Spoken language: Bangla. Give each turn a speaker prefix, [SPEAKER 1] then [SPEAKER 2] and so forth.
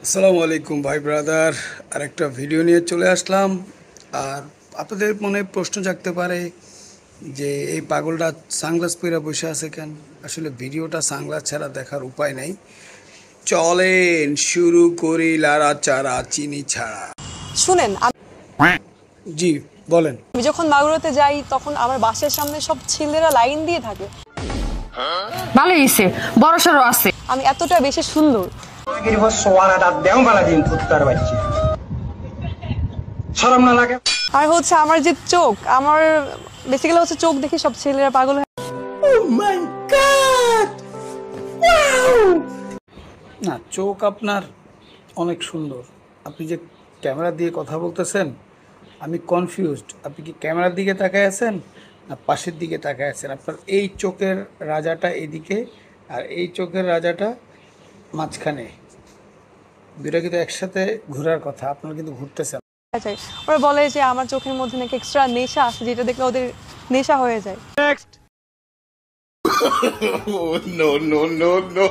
[SPEAKER 1] আসসালামু আলাইকুম ভাই ব্রাদার, আরেকটা ভিডিও নিয়ে চলে আসলাম। আর আপনাদের মনে প্রশ্ন জাগতে পারে যে এই পাগলটা সানগ্লাস পরে বসে আছে কেন। আসলে ভিডিওটা সানগ্লাস ছাড়া দেখার উপায় নাই। চলেন শুরু করি লাড়াচাড়া চিনি ছাড়া।
[SPEAKER 2] শুনেন,
[SPEAKER 1] জি বলেন।
[SPEAKER 2] আমি যখন মাগুরাতে যাই তখন আমার বাসের সামনে সব ছেলেরা লাইন দিয়ে থাকে।
[SPEAKER 3] ভালো হয়েছে, বড় সড়ো আছে।
[SPEAKER 2] আমি এতটা বেশি সুন্দর। আর হচ্ছে আমার যে চোখ, আমার বেসিক্যালি হচ্ছে চোখ দেখে সব ছেলেরা পাগল হয়।
[SPEAKER 1] না, চোখ আপনার অনেক সুন্দর। আপনি যে ক্যামেরা দিয়ে কথা বলতেছেন, আমি কনফিউজড। আপনি কি ক্যামেরার দিকে তাকায় আছেন না পাশের দিকে তাকায় আছেন? আপনার এই চোখের রাজাটা এদিকে আর এই চোখের রাজাটা মাঝখানে, দুটা কিন্তু একসাথে ঘোরার কথা, আপনার কিন্তু ঘুরতেছে না।
[SPEAKER 2] ওরা বলে যে আমার চোখের মধ্যে নাকি এক্সট্রা নেশা আছে, যেটা দেখলে ওদের নেশা হয়ে যায়।
[SPEAKER 4] No, no, no, no.